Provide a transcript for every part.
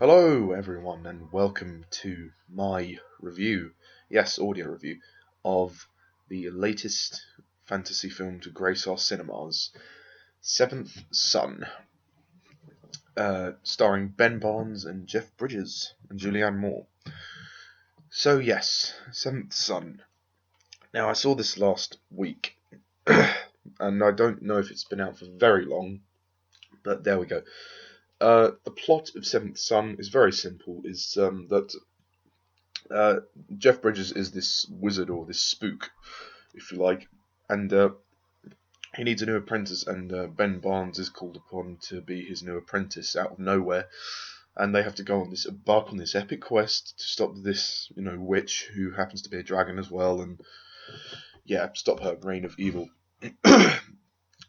Hello, everyone, and welcome to my review, yes, audio review, of the latest fantasy film to grace our cinemas, Seventh Son, starring Ben Barnes and Jeff Bridges and Julianne Moore. So, yes, Seventh Son. Now, I saw this last week, and I don't know if it's been out for very long, but there we go. The plot of Seventh Son is very simple, that Jeff Bridges is this wizard or this spook, if you like, and he needs a new apprentice, and Ben Barnes is called upon to be his new apprentice out of nowhere, and they have to embark on this epic quest to stop this, witch who happens to be a dragon as well, and yeah, stop her reign of evil.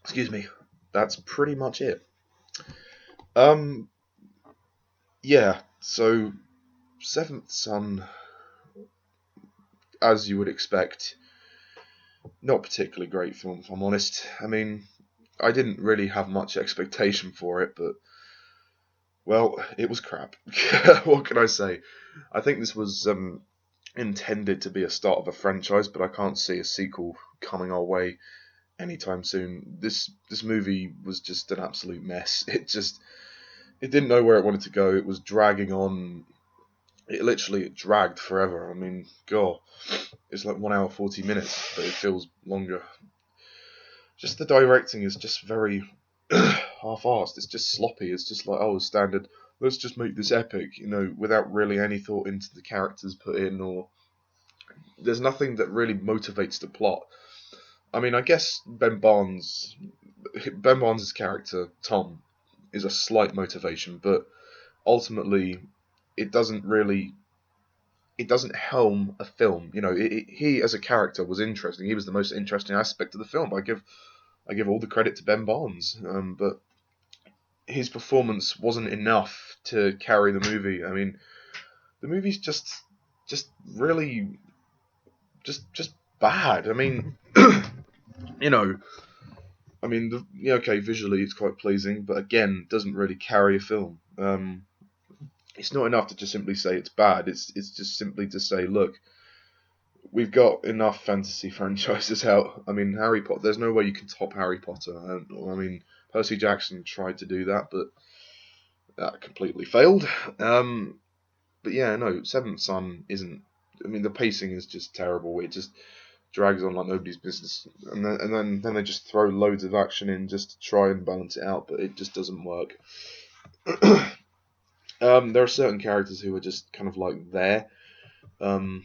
Excuse me. That's pretty much it. Um, yeah. So, Seventh Son, as you would expect, not particularly great film, if I'm honest. I mean, I didn't really have much expectation for it, but, well, it was crap. What can I say? I think this was intended to be a start of a franchise, but I can't see a sequel coming our way anytime soon. This movie was just an absolute mess. It didn't know where it wanted to go. It was dragging on. It dragged forever. I mean, God, it's like 1 hour 40 minutes, but it feels longer. Just the directing is just very half-assed. It's just sloppy. It's just like, oh, standard. Let's just make this epic, without really any thought into the characters put in, or there's nothing that really motivates the plot. I mean, I guess Ben Barnes' character Tom is a slight motivation, but ultimately, it doesn't really. It doesn't helm a film. He as a character was interesting. He was the most interesting aspect of the film. I give all the credit to Ben Barnes, but his performance wasn't enough to carry the movie. I mean, the movie's just really just bad. I mean, you know, okay, visually it's quite pleasing, but again, doesn't really carry a film. It's not enough to just simply say it's bad. It's just simply to say, look, we've got enough fantasy franchises out. I mean, Harry Potter. There's no way you can top Harry Potter. I mean, Percy Jackson tried to do that, but that completely failed. But yeah, no, Seventh Son isn't. I mean, the pacing is just terrible. It just drags on like nobody's business, and then they just throw loads of action in just to try and balance it out, but it just doesn't work. There are certain characters who are just kind of like there. Um,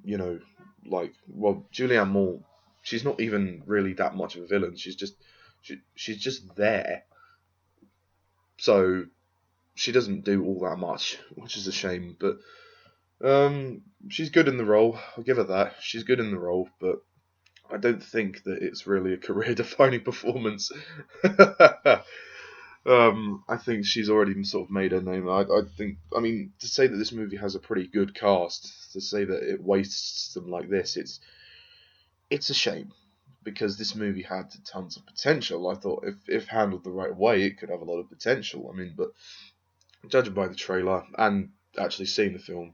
Julianne Moore. She's not even really that much of a villain. She's just there. So she doesn't do all that much, which is a shame. But she's good in the role. I'll give her that. She's good in the role, but I don't think that it's really a career-defining performance. I think she's already sort of made her name. I mean, to say that this movie has a pretty good cast, to say that it wastes them like this, it's a shame. Because this movie had tons of potential. I thought if handled the right way, it could have a lot of potential. I mean, but judging by the trailer and actually seeing the film,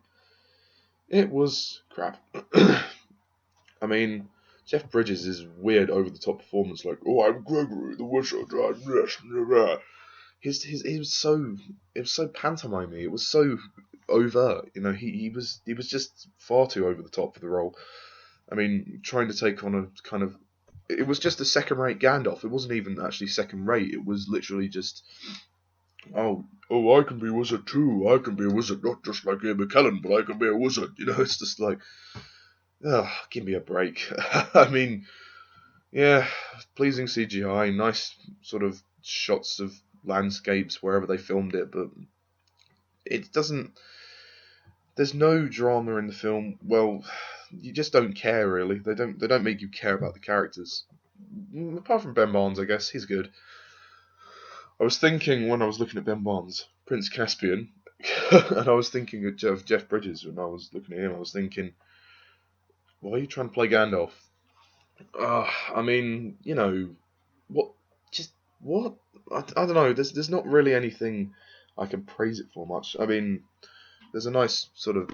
it was crap. I mean, Jeff Bridges' weird over-the-top performance, like, "Oh, I'm Gregory, the wizard." It was so pantomimey. It was so overt. He was just far too over the top for the role. I mean, trying to take on a kind of, it was just a second-rate Gandalf. It wasn't even actually second-rate. It was literally just, I can be a wizard too. I can be a wizard, not just like Ian McKellen, but I can be a wizard. It's just like, give me a break. I mean, yeah, pleasing CGI, nice sort of shots of landscapes wherever they filmed it, but it doesn't. There's no drama in the film. Well, you just don't care really. They don't make you care about the characters. Apart from Ben Barnes, I guess he's good. I was thinking when I was looking at Ben Barnes, Prince Caspian, and I was thinking of Jeff Bridges when I was looking at him. I was thinking, why are you trying to play Gandalf? I mean, what? Just what? I don't know. There's not really anything I can praise it for much. I mean, there's a nice sort of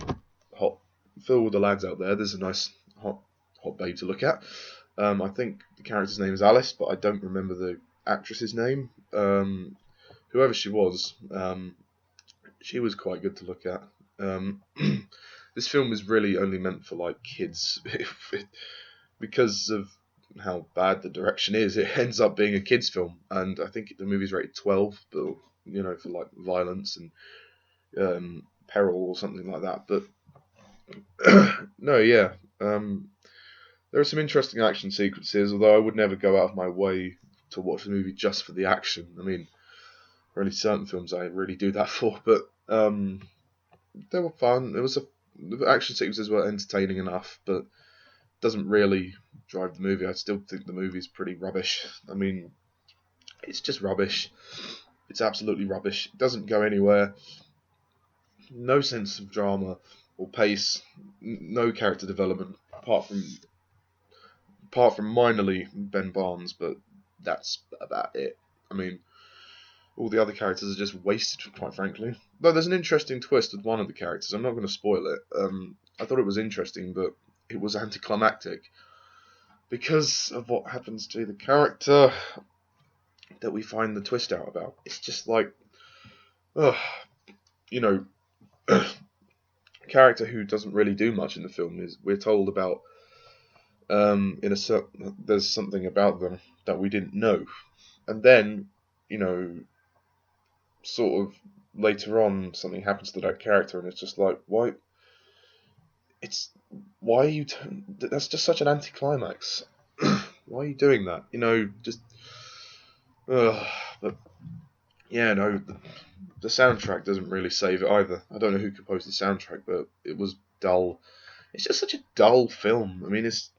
hot for all the lads out there. There's a nice hot babe to look at. I think the character's name is Alice, but I don't remember the actress's name. Whoever she was quite good to look at. This film is really only meant for like kids, because of how bad the direction is. It ends up being a kids' film, and I think the movie's rated 12, but for like violence and peril or something like that. But no, yeah. There are some interesting action sequences, although I would never go out of my way to watch the movie just for the action. I mean, only certain films I really do that for, but they were fun. The action sequences were entertaining enough, but doesn't really drive the movie. I still think the movie's pretty rubbish. I mean, it's just rubbish. It's absolutely rubbish. It doesn't go anywhere. No sense of drama or pace. No character development, apart from minorly Ben Barnes, but that's about it. I mean, all the other characters are just wasted, quite frankly. Though there's an interesting twist with one of the characters. I'm not going to spoil it. I thought it was interesting, but it was anticlimactic because of what happens to the character that we find the twist out about. It's just like, a character who doesn't really do much in the film. We're told about there's something about them that we didn't know, and then sort of later on something happens to that character, and it's just like, why? Why are you? That's just such an anticlimax. Why are you doing that? Just. But yeah, no, the soundtrack doesn't really save it either. I don't know who composed the soundtrack, but it was dull. It's just such a dull film. I mean, it's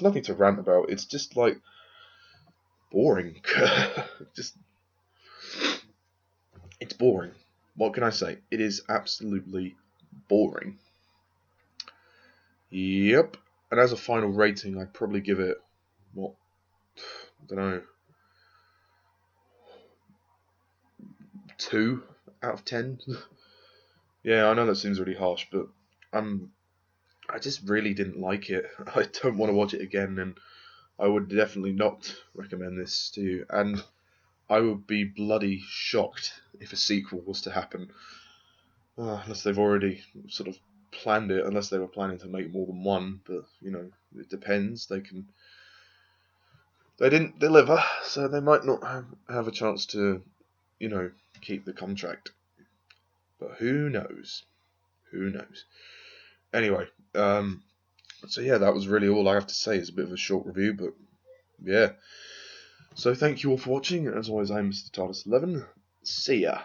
nothing to rant about. It's just like boring. It's boring. What can I say? It is absolutely boring. Yep. And as a final rating, I'd probably give it, I don't know, 2 out of 10. Yeah, I know that seems really harsh, but I just really didn't like it. I don't want to watch it again, and I would definitely not recommend this to you. And I would be bloody shocked if a sequel was to happen. Unless they've already sort of planned it, unless they were planning to make more than one. But, it depends. They didn't deliver, so they might not have a chance to, keep the contract. But who knows? Who knows? Anyway, so yeah, that was really all I have to say. It's a bit of a short review, but yeah. So thank you all for watching. As always, I'm Mr. TARDIS11. See ya.